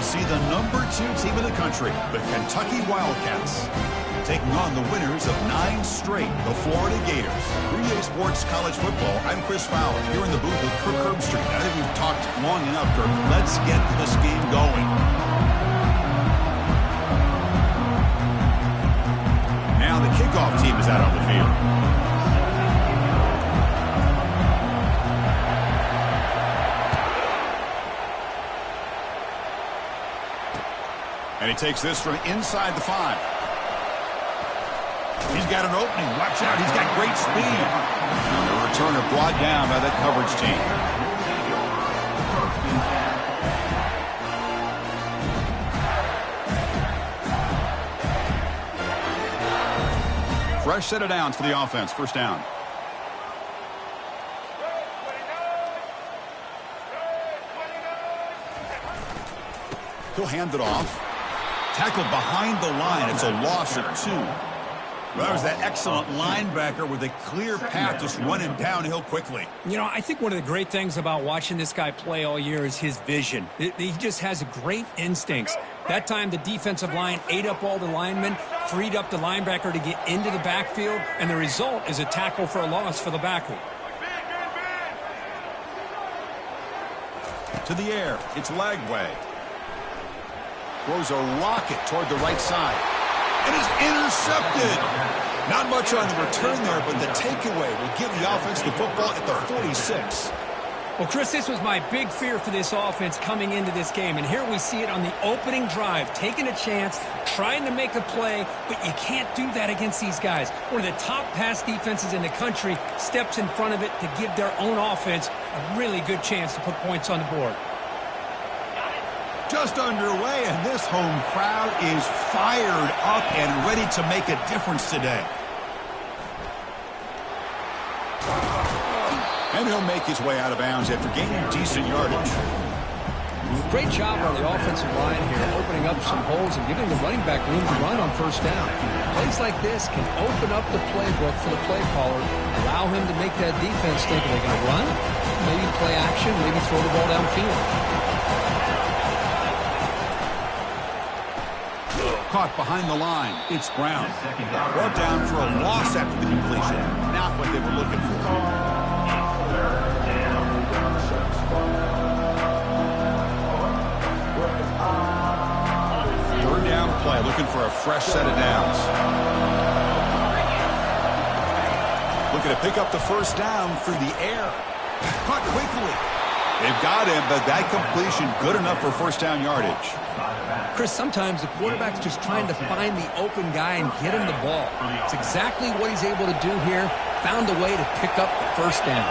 see the #2 team in the country, the Kentucky Wildcats, taking on the winners of 9 straight, the Florida Gators. 3A Sports College Football, I'm Chris Fowler, here in the booth with Kirk Herbstreit. I think we've talked long enough, Kirk. Let's get this game going. Now the kickoff team is out on the field. And he takes this from inside the 5. He's got an opening. Watch out. He's got great speed. And the returner brought down by that coverage team. Fresh set of downs for the offense. First down. He'll hand it off. Tackled behind the line. It's a loss of 2. Well, that was that excellent linebacker with a clear path just running downhill quickly. You know, I think one of the great things about watching this guy play all year is his vision. He just has great instincts. That time the defensive line ate up all the linemen, freed up the linebacker to get into the backfield, and the result is a tackle for a loss for the backer. To the air. It's Lagway. Throws a rocket toward the right side. It is intercepted. Not much on the return there, but the takeaway will give the offense the football at the 46. Well, Chris, this was my big fear for this offense coming into this game. And here we see it on the opening drive, taking a chance, trying to make a play, but you can't do that against these guys. One of the top pass defenses in the country steps in front of it to give their own offense a really good chance to put points on the board. Just underway, and this home crowd is fired up and ready to make a difference today. And he'll make his way out of bounds after gaining decent yardage. Great job on the offensive line here, opening up some holes and giving the running back room to run on first down. Plays like this can open up the playbook for the play caller, allow him to make that defense think, are they going to run? Maybe play action, maybe throw the ball downfield. Caught behind the line. It's Brown. Brought down for a loss after the completion. Not what they were looking for. Third down play. Looking for a fresh set of downs. Looking to pick up the first down through the air. Caught quickly. They've got him, but that completion good enough for first down yardage. Chris, sometimes the quarterback's just trying to find the open guy and get him the ball. It's exactly what he's able to do here. Found a way to pick up the first down.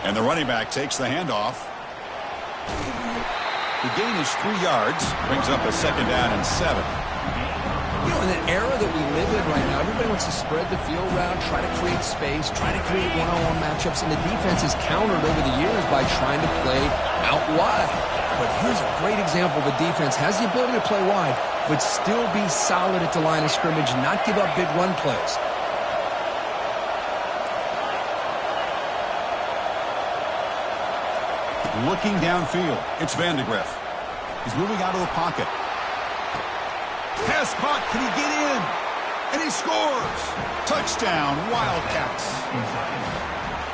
And the running back takes the handoff. The gain is 3 yards. Brings up a second down and 7. You know, in the era that we live in right now, everybody wants to spread the field around, try to create space, try to create one-on-one matchups, and the defense is countered over the years by trying to play out wide. But here's a great example. The defense has the ability to play wide, but still be solid at the line of scrimmage, not give up big run plays. Looking downfield, it's Vandegrift. He's moving out of the pocket. Pass caught, can he get in? And he scores! Touchdown, Wildcats.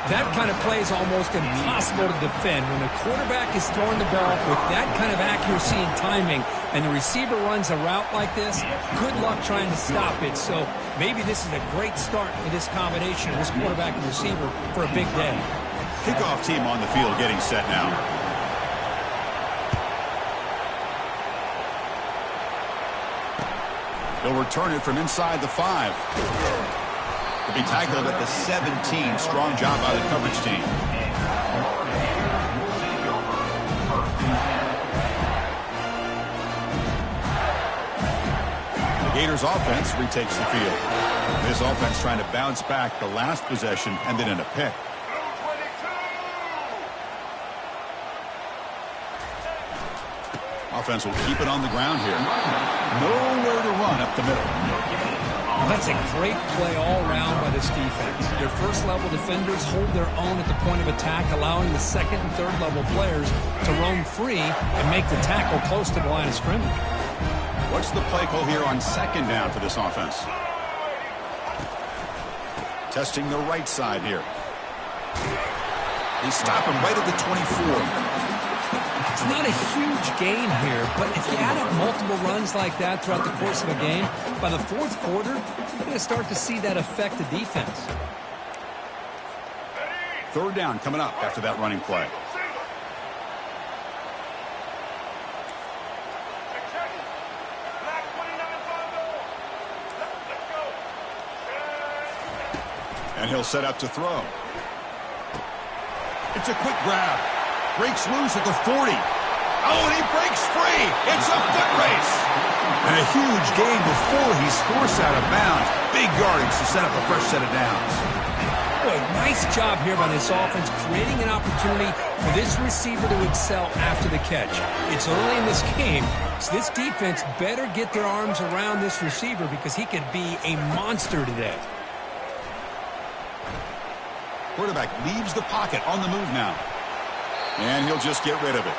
That kind of play is almost impossible to defend. When a quarterback is throwing the ball with that kind of accuracy and timing, and the receiver runs a route like this, good luck trying to stop it. So maybe this is a great start for this combination of this quarterback and receiver for a big day. Kickoff team on the field getting set now. He'll return it from inside the 5. He'll be tackled at the 17. Strong job by the coverage team. The Gators offense retakes the field. This offense trying to bounce back the last possession and then in a pick. Offense will keep it on the ground here. Nowhere to run up the middle. That's a great play all around by this defense. Their first-level defenders hold their own at the point of attack, allowing the second and third-level players to roam free and make the tackle close to the line of scrimmage. What's the play call here on second down for this offense? Testing the right side here. They stop him right at the 24. It's not a huge gain here, but if you add up multiple runs like that throughout the course of a game, by the fourth quarter, you're going to start to see that affect the defense. Third down coming up after that running play. And he'll set up to throw. It's a quick grab. Breaks loose at the 40. Oh, and he breaks free. It's a foot race. And a huge gain before he's forced out of bounds. Big yardage to set up a fresh set of downs. Boy, nice job here by this offense, creating an opportunity for this receiver to excel after the catch. It's early in this game, so this defense better get their arms around this receiver because he could be a monster today. Quarterback leaves the pocket on the move now. And he'll just get rid of it.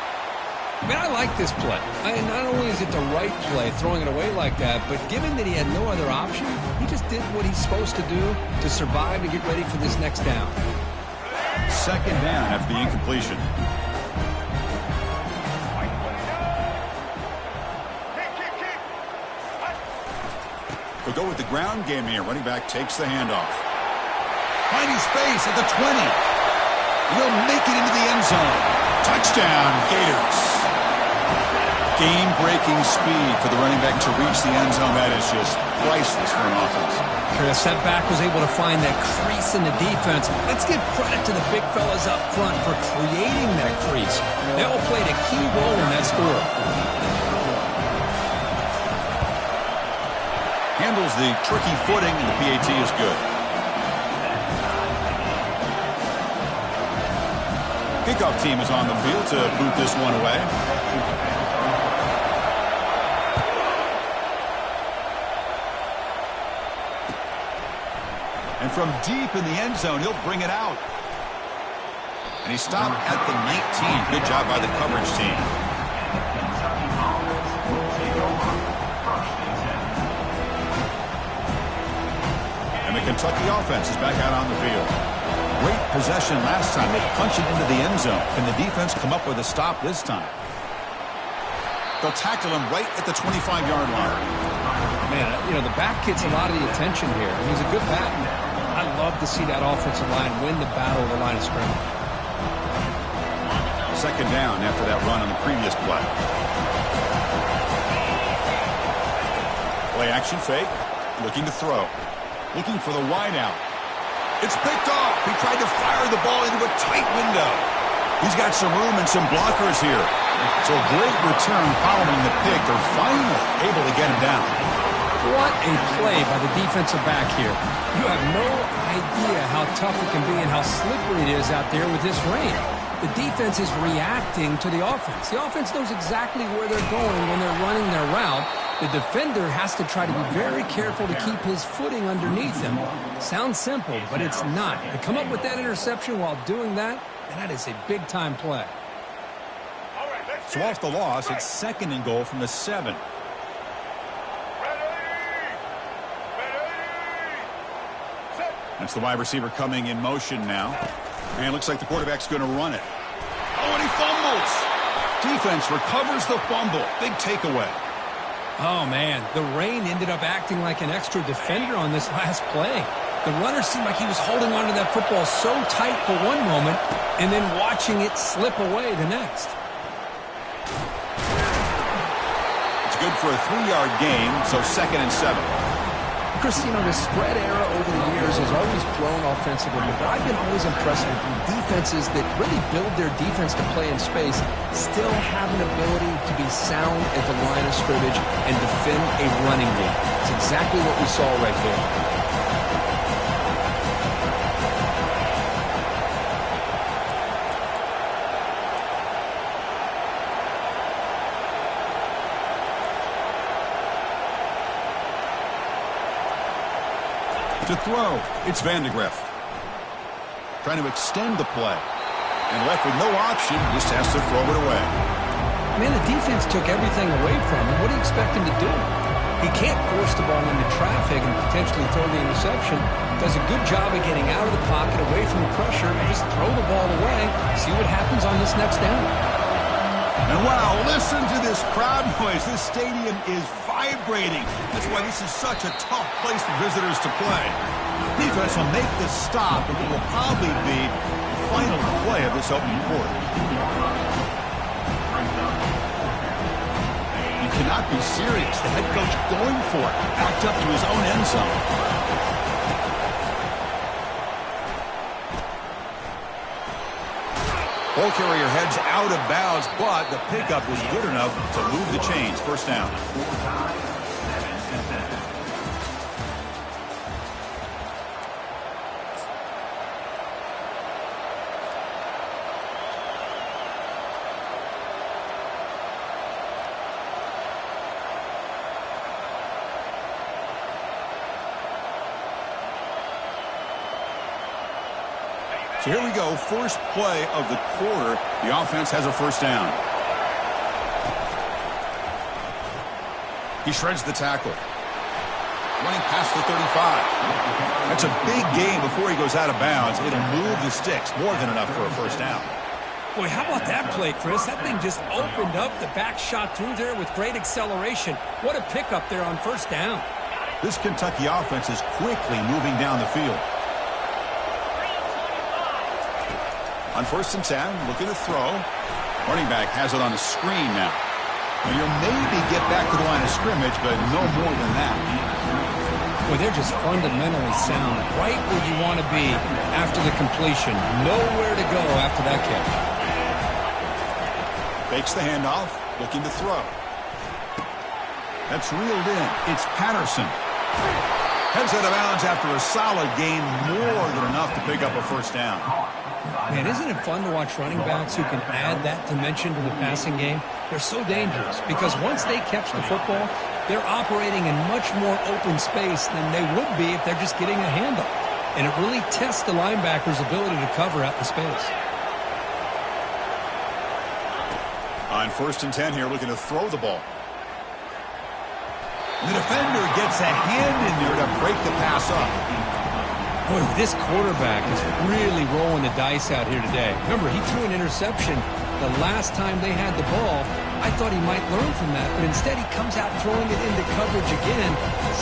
Man, I like this play. Not only is it the right play, throwing it away like that, but given that he had no other option, he just did what he's supposed to do to survive and get ready for this next down. Second down after the incompletion. We'll go with the ground game here. Running back takes the handoff. Finding space at the 20. He'll make it into the end zone. Touchdown, Gators. Game-breaking speed for the running back to reach the end zone. That is just priceless for an offense. The setback was able to find that crease in the defense. Let's give credit to the big fellas up front for creating that crease. They all played a key role in that score. Handles the tricky footing, and the PAT is good. Kickoff team is on the field to boot this one away. And from deep in the end zone, he'll bring it out. And he stopped at the 19. Good job by the coverage team. And the Kentucky offense is back out on the field. Great possession last time. They punch it into the end zone. Can the defense come up with a stop this time? They'll tackle him right at the 25-yard line. Man, you know, the back gets a lot of the attention here. He's a good back. I love to see that offensive line win the battle of the line of scrimmage. Second down after that run on the previous play. Play action fake. Looking to throw. Looking for the wide out. It's picked off. He tried to fire the ball into a tight window. He's got some room and some blockers here. So great return following the pick. They're finally able to get him down. What a play by the defensive back here. You have no idea how tough it can be and how slippery it is out there with this rain. The defense is reacting to the offense. The offense knows exactly where they're going when they're running their route. The defender has to try to be very careful to keep his footing underneath him. Sounds simple, but it's not. To come up with that interception while doing that, and that is a big-time play. So off the loss, it's second and goal from the 7. That's the wide receiver coming in motion now. And it looks like the quarterback's going to run it. Oh, and he fumbles. Defense recovers the fumble. Big takeaway. Oh, man, the rain ended up acting like an extra defender on this last play. The runner seemed like he was holding onto that football so tight for one moment and then watching it slip away the next. It's good for a 3-yard gain, so second and 7. Chris, you know, the spread era over the years has always grown offensively, but I've been always impressed with the defenses that really build their defense to play in space, still have an ability to be sound at the line of scrimmage and defend a running game. It's exactly what we saw right there. To throw, it's Vandegrift. Trying to extend the play. And left with no option, just has to throw it away. Man, the defense took everything away from him. What do you expect him to do? He can't force the ball into traffic and potentially throw the interception. Does a good job of getting out of the pocket, away from the pressure, and just throw the ball away. See what happens on this next down. And wow, listen to this crowd noise. This stadium is vibrating. That's why this is such a tough place for visitors to play. Defense will make the stop, and it will probably be the final play of this opening quarter. You cannot be serious. The head coach going for it, backed up to his own end zone. Ball carrier heads out of bounds, but the pickup is good enough to move the chains. First down. So here we go, first play of the quarter. The offense has a first down. He shreds the tackle. Running past the 35. That's a big gain before he goes out of bounds. It'll move the sticks, more than enough for a first down. Boy, how about that play, Chris? That thing just opened up. The back shot through there with great acceleration. What a pickup there on first down. This Kentucky offense is quickly moving down the field. On 1st and 10, looking to throw. Running back has it on a screen now. Well, you'll maybe get back to the line of scrimmage, but no more than that. Well, they're just fundamentally sound. Right where you want to be after the completion. Nowhere to go after that catch. Fakes the handoff, looking to throw. That's reeled in. It's Patterson. Heads out of bounds after a solid gain, more than enough to pick up a first down. Man, isn't it fun to watch running backs who can add that dimension to the passing game? They're so dangerous because once they catch the football, they're operating in much more open space than they would be if they're just getting a handoff. And it really tests the linebacker's ability to cover out the space. On 1st and 10 here, looking to throw the ball. The defender gets a hand in there to break the pass up. Boy, this quarterback is really rolling the dice out here today. Remember, he threw an interception the last time they had the ball. I thought he might learn from that, but instead he comes out throwing it into coverage again,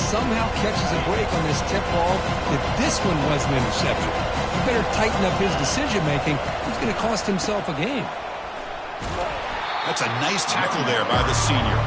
somehow catches a break on this tip ball that this one was an interception. He better tighten up his decision-making. He's going to cost himself a game. That's a nice tackle there by the senior.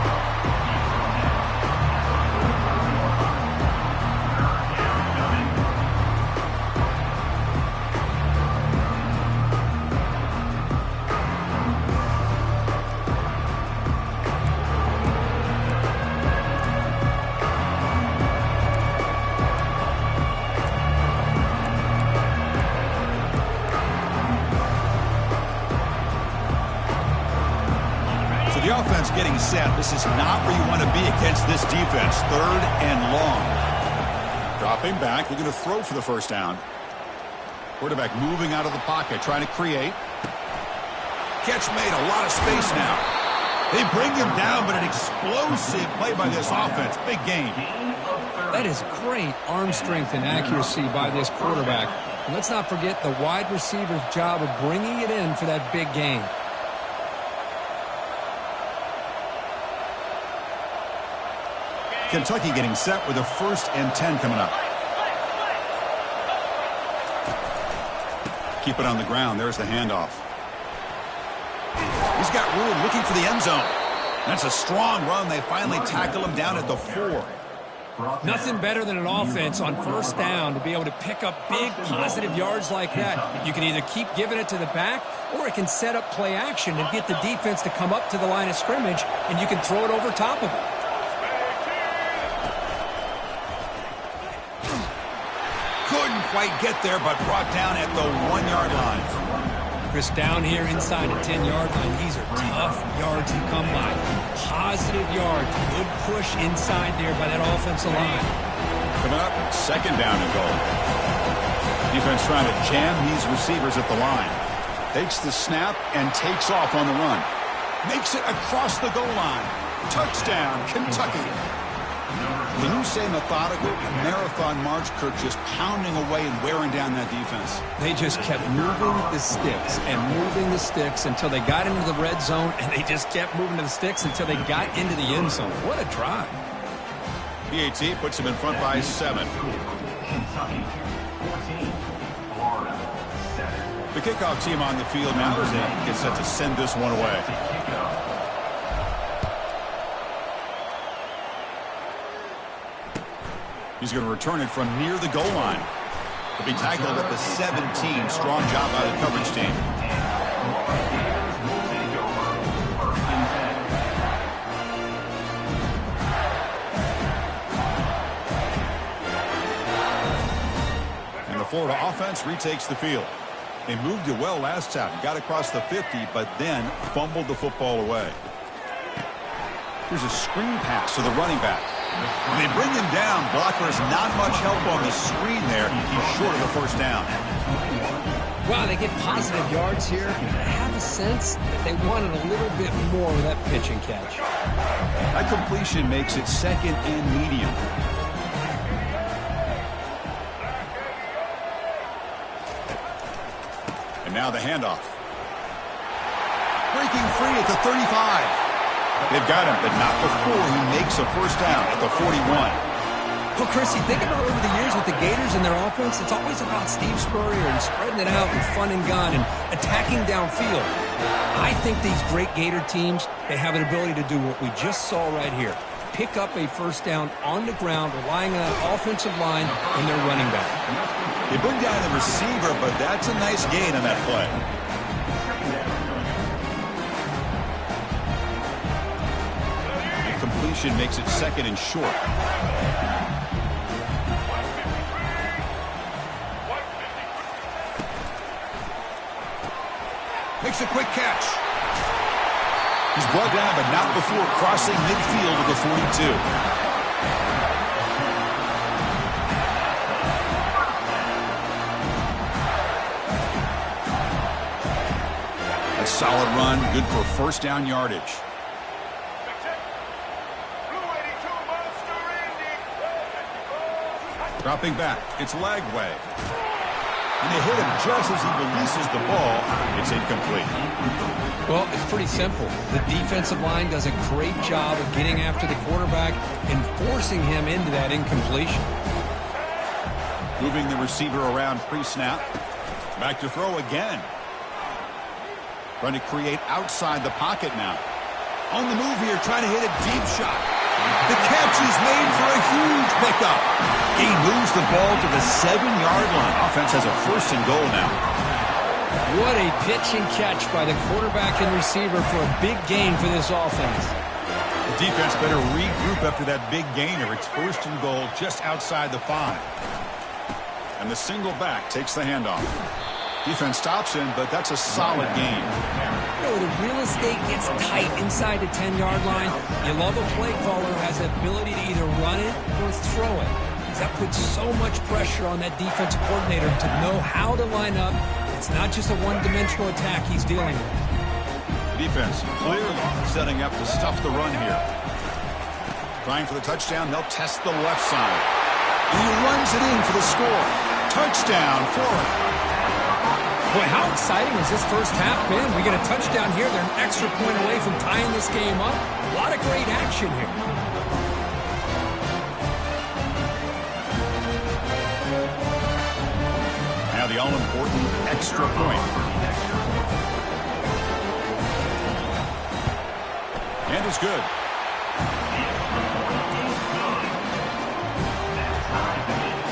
The offense getting set. This is not where you want to be against this defense. 3rd and long. Dropping back, looking to throw for the first down. Quarterback moving out of the pocket, trying to create. Catch made, a lot of space now. They bring him down, but an explosive play by this offense. Big gain. That is great arm strength and accuracy by this quarterback. And let's not forget the wide receiver's job of bringing it in for that big gain. Kentucky getting set with a 1st and 10 coming up. Keep it on the ground. There's the handoff. He's got room looking for the end zone. That's a strong run. They finally tackle him down at the 4. Nothing better than an offense on first down to be able to pick up big positive yards like that. You can either keep giving it to the back or it can set up play action and get the defense to come up to the line of scrimmage and you can throw it over top of it. Couldn't quite get there, but brought down at the 1-yard line. Chris, down here inside the 10-yard line, these are tough yards to come by. Positive yards, good push inside there by that offensive line. Coming up, second down and goal. Defense trying to jam these receivers at the line. Takes the snap and takes off on the run. Makes it across the goal line. Touchdown, Kentucky. Can you say methodical? Marathon march, Kirk, just pounding away and wearing down that defense. They just kept moving the sticks and moving the sticks until they got into the red zone, and they just kept moving to the sticks until they got into the end zone. What a drive. PAT puts them in front by 7. Kentucky 14, Florida 7. The kickoff team on the field now as they get set to send this one away. He's going to return it from near the goal line. He'll be tackled at the 17. Strong job by the coverage team. And the Florida offense retakes the field. They moved it well last time. Got across the 50, but then fumbled the football away. Here's a screen pass to the running back. When they bring him down, blockers not much help on the screen there. He's short of the first down. Wow, they get positive yards here. I have a sense that they wanted a little bit more with that pitch and catch. That completion makes it second and medium. And now the handoff. Breaking free at the 35. They've got him, but not before he makes a first down at the 41. Well, Chris, you think about over the years with the Gators and their offense, it's always about Steve Spurrier and spreading it out and fun and gun and attacking downfield. I think these great Gator teams, they have an ability to do what we just saw right here. Pick up a first down on the ground, relying on an offensive line and their running back. They bring down the receiver, but that's a nice gain on that play. Completion makes it second and short. Makes a quick catch. He's brought down, but not before crossing midfield of the 42. A solid run, good for first down yardage. Dropping back, it's Lagway. And they hit him just as he releases the ball. It's incomplete. Well, it's pretty simple. The defensive line does a great job of getting after the quarterback and forcing him into that incompletion. Moving the receiver around pre-snap. Back to throw again. Trying to create outside the pocket now. On the move here, trying to hit a deep shot. The catch is made for a huge pickup. He moves the ball to the 7-yard line. Offense has a first and goal now. What a pitch and catch by the quarterback and receiver for a big gain for this offense. The defense better regroup after that big gainer. It's first and goal just outside the 5. And the single back takes the handoff. Defense stops him, but that's a solid gain. You know, the real estate gets tight inside the 10-yard line. You love a play caller who has the ability to either run it or throw it. That puts so much pressure on that defensive coordinator to know how to line up. It's not just a one-dimensional attack he's dealing with. The defense clearly setting up to stuff the run here. Trying for the touchdown, they'll test the left side. And he runs it in for the score. Touchdown, Florida. Boy, how exciting has this first half been? We get a touchdown here. They're an extra point away from tying this game up. A lot of great action here. Now the all-important extra point. And it's good.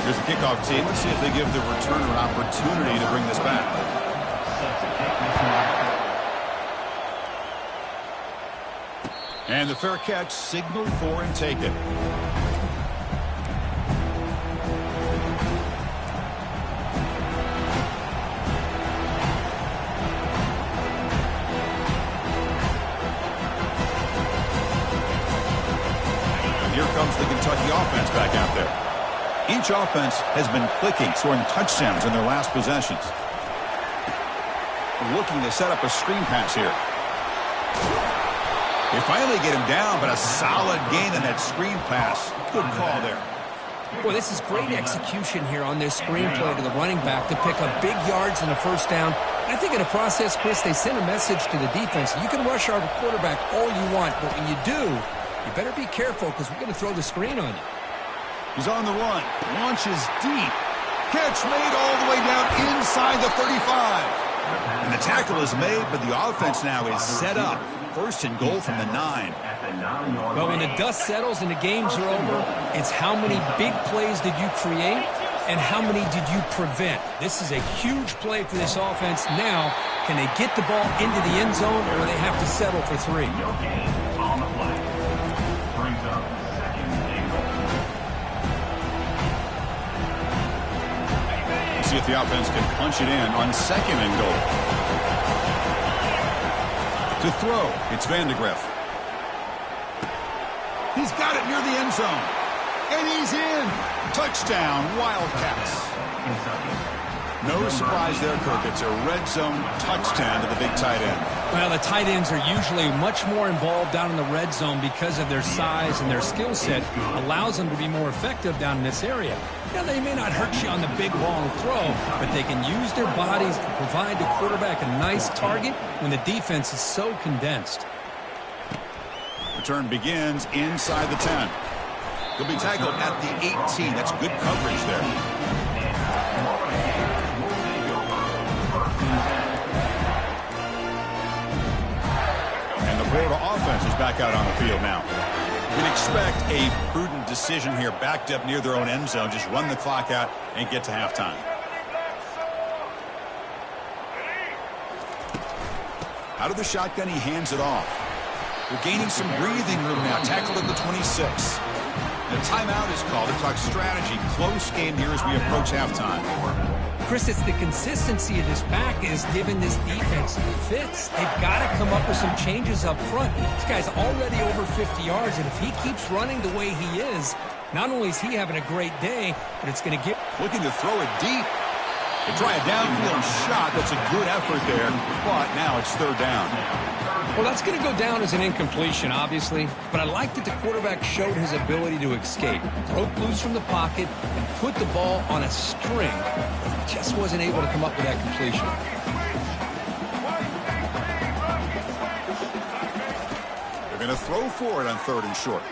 Here's the kickoff team. Let's see if they give the returner an opportunity to bring this back. And the fair catch signaled for and taken. And here comes the Kentucky offense back out there. Each offense has been clicking, scoring touchdowns in their last possessions. Looking to set up a screen pass here. They finally get him down, but a solid gain in that screen pass. Good call there. Well, this is great execution here on this screenplay to the running back to pick up big yards in the first down. I think in the process, Chris, they send a message to the defense. You can rush our quarterback all you want, but when you do, you better be careful because we're going to throw the screen on you. He's on the run. Launches deep. Catch made all the way down inside the 35. And the tackle is made, but the offense now is set up. First and goal from the 9. But when the dust settles and the games are over, it's how many big plays did you create and how many did you prevent. This is a huge play for this offense. Now, can they get the ball into the end zone or do they have to settle for 3? On the play. Brings up second and goal. See if the offense can punch it in on second and goal. To throw, it's Vandegrift. He's got it near the end zone. And he's in. Touchdown, Wildcats. No surprise there, Kirk. It's a red zone touchdown to the big tight end. Well, the tight ends are usually much more involved down in the red zone because of their size and their skill set allows them to be more effective down in this area. Now, they may not hurt you on the big long throw, but they can use their bodies to provide the quarterback a nice target when the defense is so condensed. Return begins inside the 10. He'll be tackled at the 18. That's good coverage there. And the Florida offense is back out on the field now. You'd expect a prudent decision here, backed up near their own end zone. Just run the clock out and get to halftime. Out of the shotgun, he hands it off. They're gaining some breathing room now. Tackled at the 26. And a timeout is called to talk strategy. Close game here as we approach halftime. Chris, it's the consistency of this back is giving this defense fits. They've got to come up with some changes up front. This guy's already over 50 yards, and if he keeps running the way he is, not only is he having a great day, but it's going to get... Looking to throw it deep. They try a downfield shot. That's a good effort there, but now it's third down. Well, that's going to go down as an incompletion, obviously, but I like that the quarterback showed his ability to escape. Broke loose from the pocket and put the ball on a string. He just wasn't able to come up with that completion. They're going to throw for it on third and short.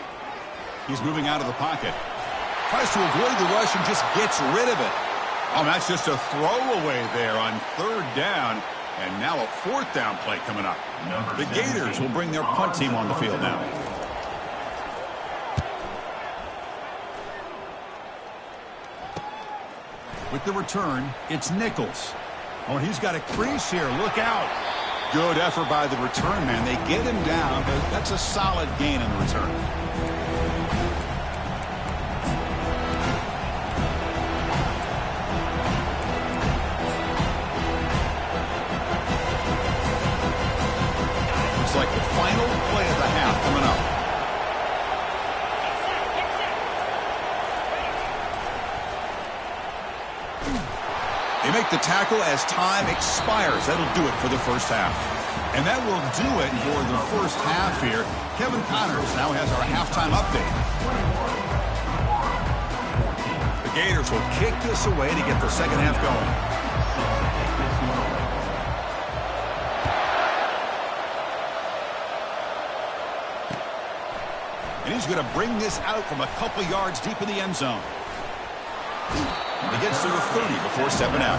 He's moving out of the pocket. Tries to avoid the rush and just gets rid of it. Oh, that's just a throwaway there on third down. And now a fourth down play coming up. The Gators will bring their punt team on the field now. With the return, it's Nichols. Oh, and he's got a crease here. Look out. Good effort by the return man. They get him down, but that's a solid gain in the return. Like the final play of the half coming up. They make the tackle as time expires. That'll do it for the first half. And that will do it for the first half here. Kevin Connors now has our halftime update. The Gators will kick this away to get the second half going. And he's going to bring this out from a couple yards deep in the end zone. He gets to the 30 before stepping out.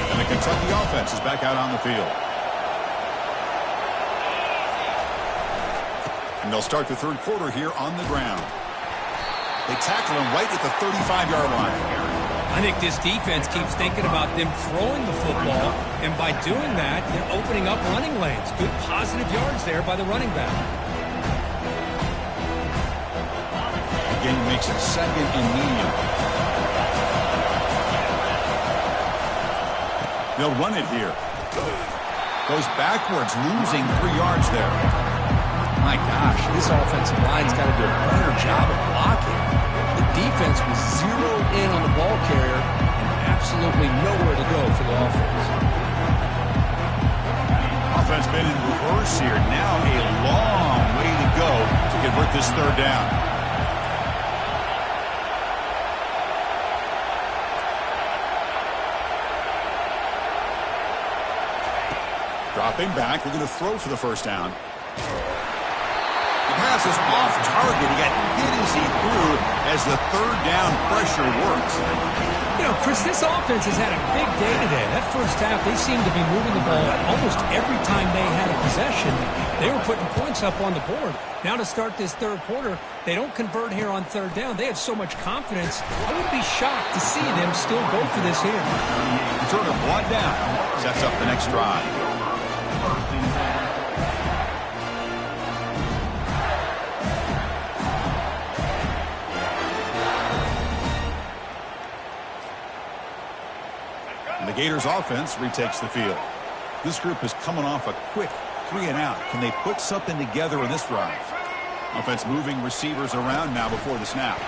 And the Kentucky offense is back out on the field. And they'll start the third quarter here on the ground. They tackle him right at the 35-yard line. I think this defense keeps thinking about them throwing the football, and by doing that, they're opening up running lanes. Good positive yards there by the running back. gain makes it 2nd and medium. They'll run it here. Goes backwards, losing 3 yards there. My gosh, this offensive line's got to do a better job of blocking. The defense was zeroed in on the ball carrier and absolutely nowhere to go for the offense. Offense been in reverse here. Now a long way to go to convert this 3rd down. Dropping back, they're going to throw for the 1st down. The pass is off target. He got hit as he threw as the 3rd down pressure works. You know, Chris, this offense has had a big day today. That first half, they seemed to be moving the ball almost every time they had a possession. They were putting points up on the board. Now to start this 3rd quarter, they don't convert here on 3rd down. They have so much confidence. I wouldn't be shocked to see them still go for this here. Return of 1 down. Sets up the next drive. The Gators offense retakes the field. This group is coming off a quick 3 and out. Can they put something together in this drive? Offense moving receivers around now before the snap.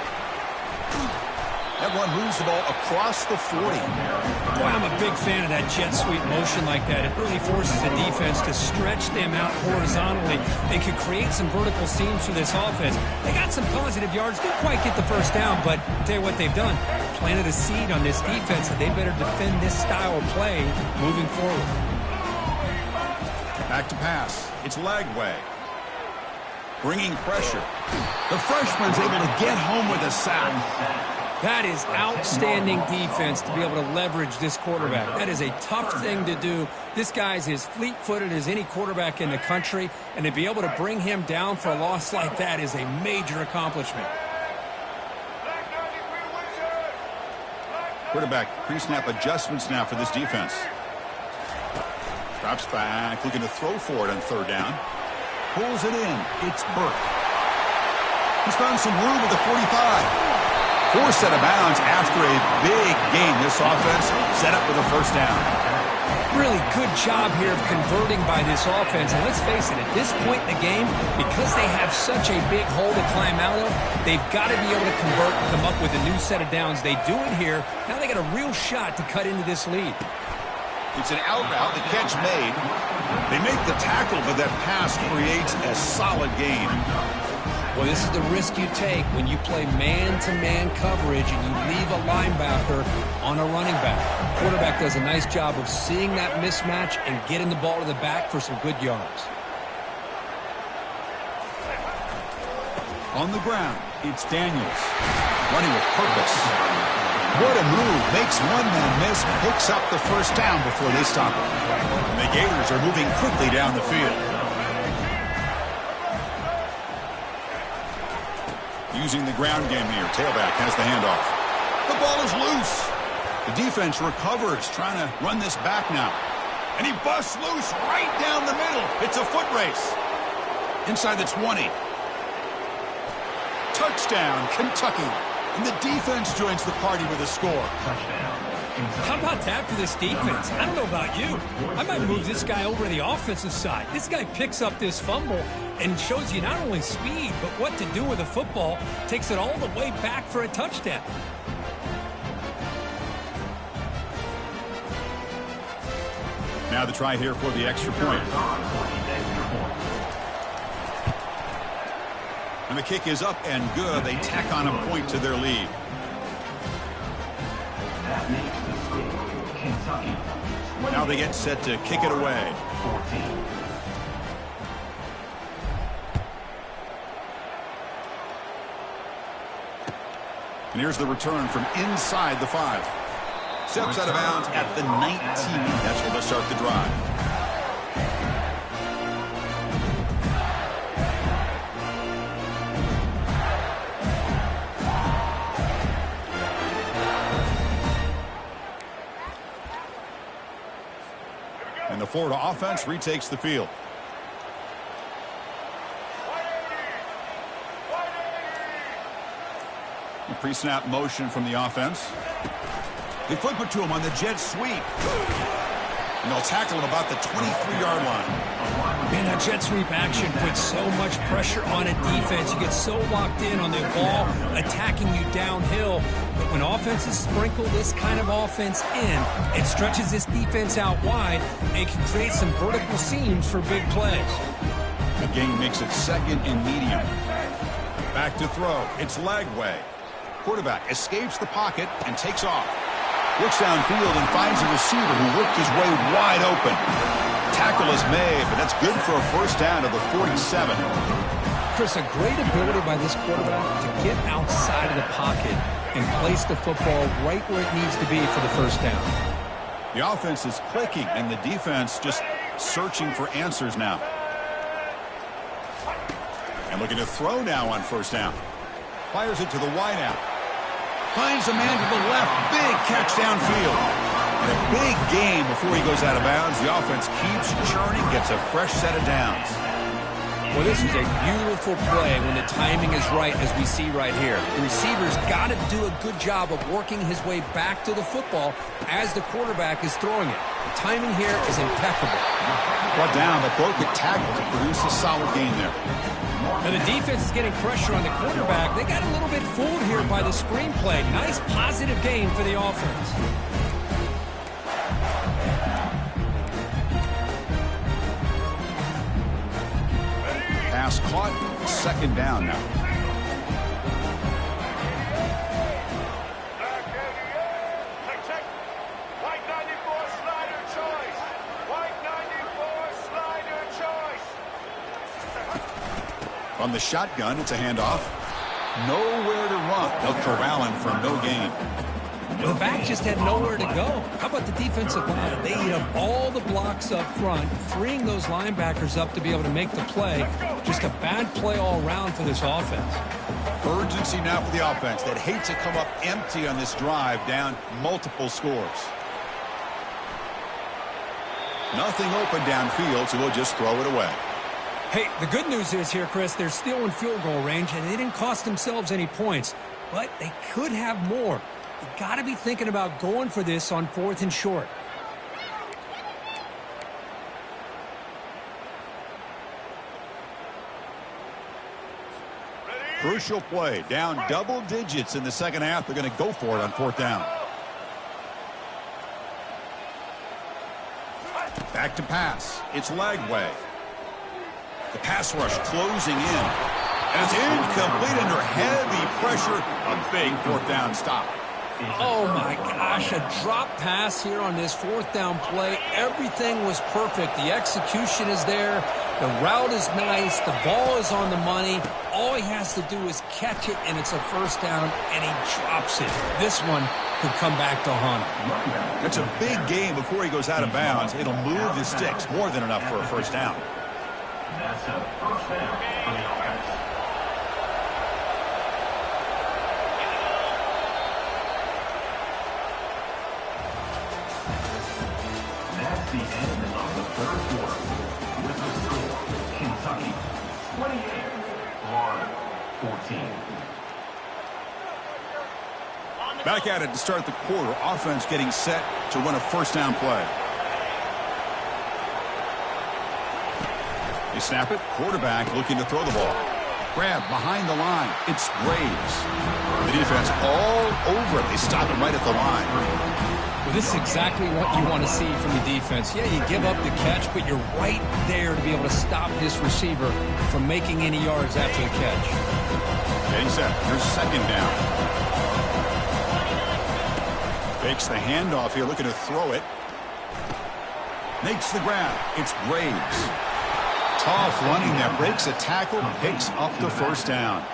That one moves the ball across the 40. Boy, I'm a big fan of that jet sweep motion like that. It really forces the defense to stretch them out horizontally. They could create some vertical seams for this offense. They got some positive yards. Didn't quite get the 1st down, but I'll tell you what they've done. Planted a seed on this defense that they better defend this style of play moving forward. Back to pass. It's Lagway. Bringing pressure. The freshman's able to get home with a sack. That is outstanding defense to be able to leverage this quarterback. That is a tough thing to do. This guy's as fleet-footed as any quarterback in the country, and to be able to bring him down for a loss like that is a major accomplishment. Quarterback pre-snap adjustments now for this defense. Drops back, looking to throw for it on 3rd down. Pulls it in. It's Burke. He's found some room at the 45. Forced out of bounds after a big gain. This offense set up with a 1st down. Really good job here of converting by this offense. And let's face it, at this point in the game, because they have such a big hole to climb out of, they've got to be able to convert and come up with a new set of downs. They do it here. Now they got a real shot to cut into this lead. It's an out route. The catch made. They make the tackle, but that pass creates a solid gain. Well, this is the risk you take when you play man-to-man coverage and you leave a linebacker on a running back. Quarterback does a nice job of seeing that mismatch and getting the ball to the back for some good yards. On the ground, it's Daniels. Running with purpose. What a move. Makes one man miss, picks up the 1st down before they stop him. And the Gators are moving quickly down the field. Using the ground game here. Tailback has the handoff. The ball is loose. The defense recovers, trying to run this back now. And he busts loose right down the middle. It's a foot race. Inside the 20. Touchdown, Kentucky. And the defense joins the party with a score. How about that for this defense? I don't know about you. I might move this guy over to the offensive side. This guy picks up this fumble and shows you not only speed, but what to do with the football. Takes it all the way back for a touchdown. Now the try here for the extra point. And the kick is up and good. They tack on a point to their lead. That makes the score Kentucky. Now they get set to kick it away. 14. And here's the return from inside the 5. Steps out of bounds at the 19. That's where they'll start the drive. And the Florida offense retakes the field. Pre-snap motion from the offense. They flip it to him on the jet sweep. And they'll tackle him about the 23-yard line. Man, that jet sweep action puts so much pressure on a defense. You get so locked in on the ball attacking you downhill. But when offenses sprinkle this kind of offense in, it stretches this defense out wide and can create some vertical seams for big plays. The game makes it second and medium. Back to throw. It's Lagway. Quarterback escapes the pocket and takes off. Looks downfield and finds a receiver who worked his way wide open. Tackle is made, but that's good for a first down to the 47. Chris, a great ability by this quarterback to get outside of the pocket and place the football right where it needs to be for the first down. The offense is clicking, and the defense just searching for answers now. And looking to throw now on first down. Fires it to the wideout. Finds a man to the left. Big catch downfield. And a big game before he goes out of bounds. The offense keeps churning, gets a fresh set of downs. Well, this is a beautiful play when the timing is right, as we see right here. The receiver's got to do a good job of working his way back to the football as the quarterback is throwing it. The timing here is impeccable. Brought down, but broke a tackle to produce a solid gain there. Now the defense is getting pressure on the quarterback. They got a little bit fooled here by the screenplay. Nice positive gain for the offense. Pass caught, second down now. On the shotgun, it's a handoff. Nowhere to run. They'll corral him for no gain. The back just had nowhere to go. How about the defensive line? They eat up all the blocks up front, freeing those linebackers up to be able to make the play. Just a bad play all around for this offense. Urgency now for the offense that hates to come up empty on this drive, down multiple scores. Nothing open downfield, so we'll just throw it away. Hey, the good news is here, Chris, they're still in field goal range, and they didn't cost themselves any points. But they could have more. You got to be thinking about going for this on 4th and short. Crucial play. Down double digits in the second half. They're going to go for it on 4th down. Back to pass. It's Lagway. The pass rush closing in. And it's incomplete under heavy pressure. A big 4th down stop. Oh, my gosh. A drop pass here on this 4th down play. Everything was perfect. The execution is there. The route is nice. The ball is on the money. All he has to do is catch it, and it's a first down, and he drops it. This one could come back to haunt him. It's a big game before he goes out of bounds. It'll move the sticks. More than enough for a first down. That's a first down for the offense. That's the end of the third quarter. With the score, Kentucky 28, Florida 14. Back at it to start the quarter. Offense getting set to run a first down play. They snap it. Quarterback looking to throw the ball. Grab behind the line. It's Braves. The defense all over it. They stop it right at the line. Well, this is exactly what you want to see from the defense. Yeah, you give up the catch, but you're right there to be able to stop this receiver from making any yards after the catch. Getting set. Here's second down. Fakes the handoff here, looking to throw it. Makes the grab. It's Braves. Tough running there. Breaks a tackle, picks up the first down.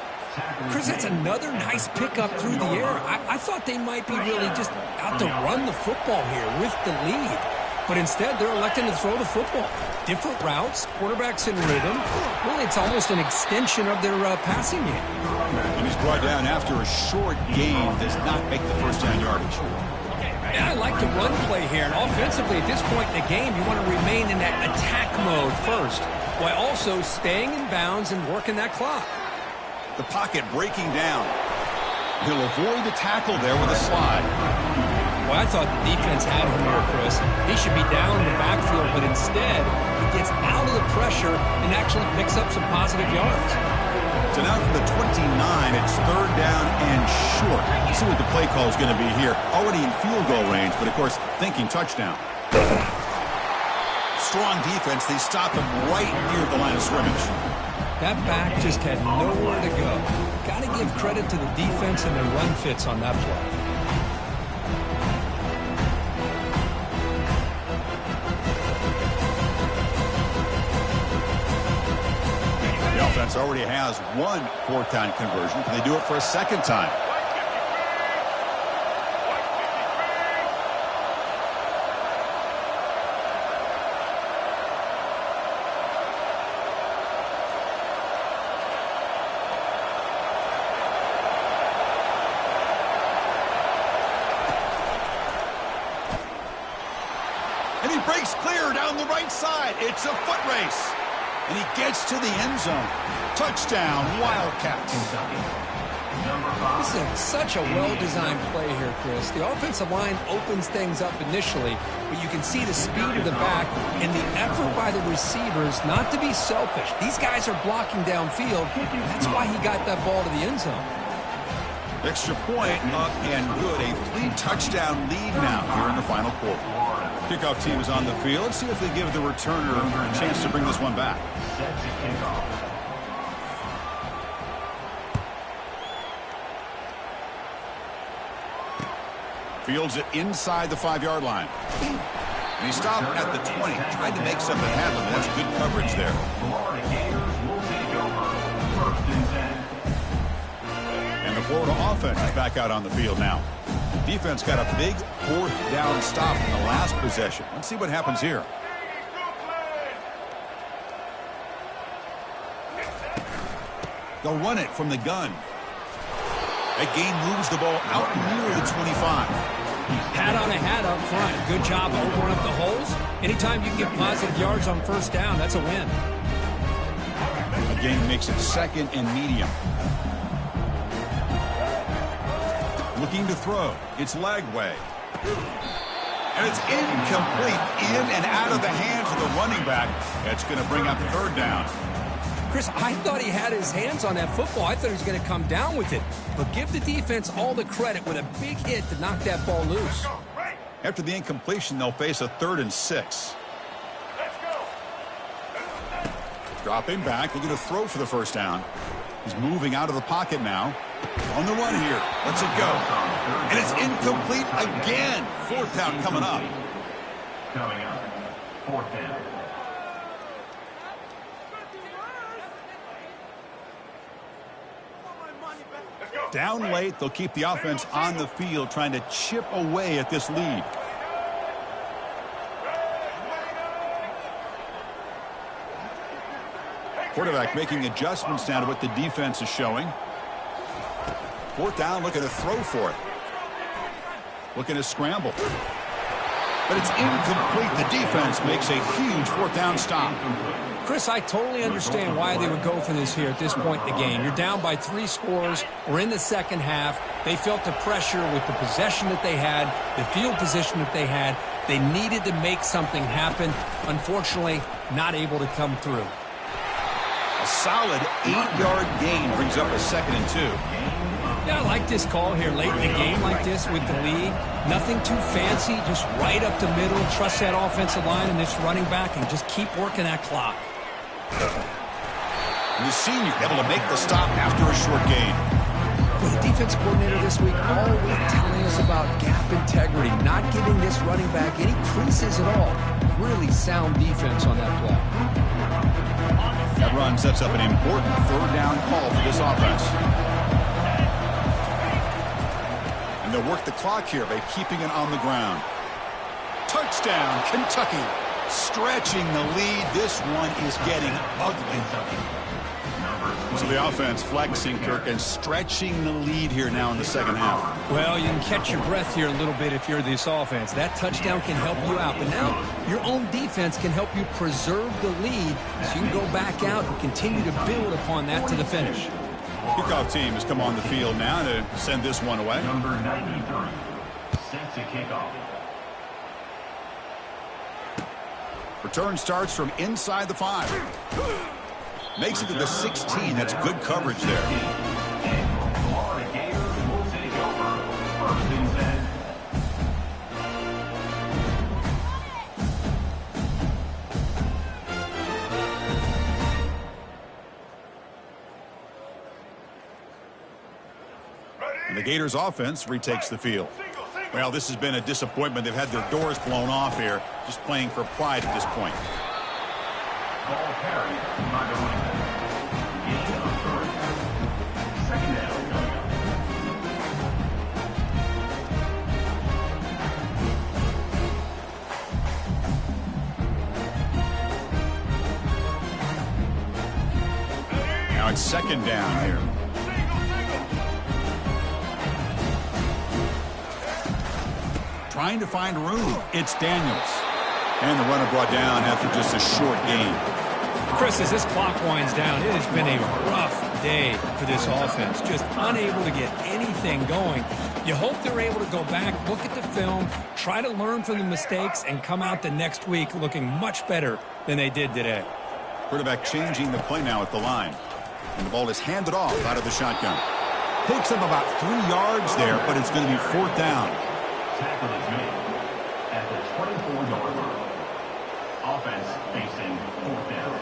Chris, that's another nice pickup through the air. I thought they might be really just out to run the football here with the lead. But instead, they're electing to throw the football. Different routes, quarterbacks in rhythm. Really, it's almost an extension of their passing game. And he's brought down after a short gain. Does not make the first down yardage. And I like the run play here. And offensively, at this point in the game, you want to remain in that attack mode first, while also staying in bounds and working that clock. The pocket breaking down. He'll avoid the tackle there with a slide. Well, I thought the defense had him here, Chris. He should be down in the backfield, but instead, he gets out of the pressure and actually picks up some positive yards. So now from the 29, it's 3rd down and short. Let's see what the play call is going to be here. Already in field goal range, but of course, thinking touchdown. Strong defense. They stop him right near the line of scrimmage. That back just had nowhere to go. Got to give credit to the defense and their run fits on that play. The offense already has one 4th down conversion. Can they do it for a second time? And he breaks clear down the right side. It's a foot race. And he gets to the end zone. Touchdown, Wildcats. This is such a well-designed play here, Chris. The offensive line opens things up initially, but you can see the speed of the back and the effort by the receivers not to be selfish. These guys are blocking downfield. That's why he got that ball to the end zone. Extra point up and good. A 3-touchdown lead now here in the final quarter. Kickoff team is on the field. Let's see if they give the returner a chance to bring this one back. Fields it inside the 5-yard line. And he stopped at the 20. Tried to make something happen. That's good coverage there. And the Florida offense is back out on the field now. Defense got a big 4th down stop in the last possession. Let's see what happens here. They'll run it from the gun. That gain moves the ball out near the 25. Hat on a hat up front. Good job opening up the holes. Anytime you can get positive yards on 1st down, that's a win. The gain makes it 2nd and medium. Looking to throw. It's Lagway. And it's incomplete. In and out of the hands of the running back. That's going to bring up 3rd down. Chris, I thought he had his hands on that football. I thought he was going to come down with it. But give the defense all the credit with a big hit to knock that ball loose. After the incompletion, they'll face a 3rd and 6. Dropping back, looking to throw for the 1st down. He's moving out of the pocket now. On the run here. Let's it go. And it's incomplete again. 4th down coming up. Coming up, 4th down. Down late, they'll keep the offense on the field trying to chip away at this lead. Quarterback making adjustments now to what the defense is showing. 4th down, looking to throw for it. Looking to scramble. But it's incomplete. The defense makes a huge 4th down stop. Chris, I totally understand why they would go for this here at this point in the game. You're down by 3 scores. We're in the 2nd half. They felt the pressure with the possession that they had, the field position that they had. They needed to make something happen. Unfortunately, not able to come through. A solid 8-yard gain brings up a 2nd and 2. Yeah, I like this call here late in the game like this with the lead. Nothing too fancy, just right up the middle. Trust that offensive line and this running back and just keep working that clock. And the senior able to make the stop after a short gain. Well, the defense coordinator this week all week telling us about gap integrity, not giving this running back any creases at all. Really sound defense on that play. That run sets up an important 3rd down call for this offense. And they'll work the clock here by keeping it on the ground. Touchdown, Kentucky. Stretching the lead. This one is getting ugly. So the offense flexing, Kirk, and stretching the lead here now in the 2nd half. Well, you can catch your breath here a little bit if you're this offense. That touchdown can help you out. But now your own defense can help you preserve the lead so you can go back out and continue to build upon that to the finish. Kickoff team has come on the field now to send this one away. Number 93, set to kick off. Return starts from inside the 5. Makes it to the 16. That's good coverage there. Florida Gators will take over. First and 10. And the Gators offense retakes the field. Well, this has been a disappointment. They've had their doors blown off here, just playing for pride at this point. Ball carried by the Ravens. Gain of 3. Second down coming up. Now it's second down here. Trying to find room. It's Daniels. And the runner brought down after just a short gain. Chris, as this clock winds down, it has been a rough day for this offense. Just unable to get anything going. You hope they're able to go back, look at the film, try to learn from the mistakes, and come out the next week looking much better than they did today. Quarterback changing the play now at the line. And the ball is handed off out of the shotgun. Takes him about 3 yards there, but it's going to be 4th down. Tackle is made at the 24-yard line. Offense facing 4th down.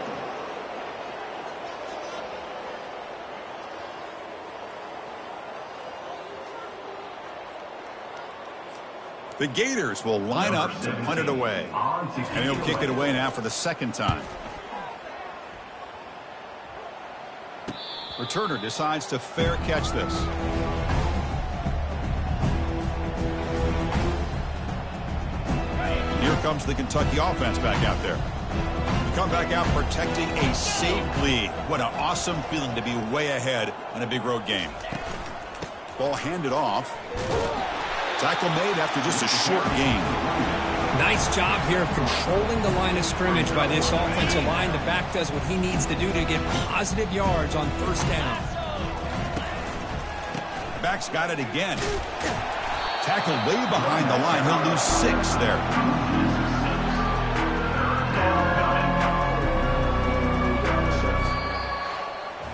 The Gators will line up to punt it away. And he'll kick it away now for the 2nd time. Returner decides to fair catch this. Here comes the Kentucky offense back out there. Come back out protecting a safe lead. What an awesome feeling to be way ahead in a big road game. Ball handed off. Tackle made after just a short gain. Nice job here of controlling the line of scrimmage by this offensive line. The back does what he needs to do to get positive yards on 1st down. Back's got it again. Tackle way behind the line. He'll lose 6 there.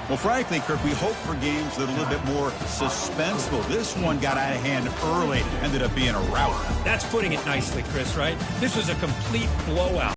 Well, frankly, Kirk, we hope for games that are a little bit more suspenseful. This one got out of hand early, ended up being a rout. That's putting it nicely, Chris, right? This was a complete blowout.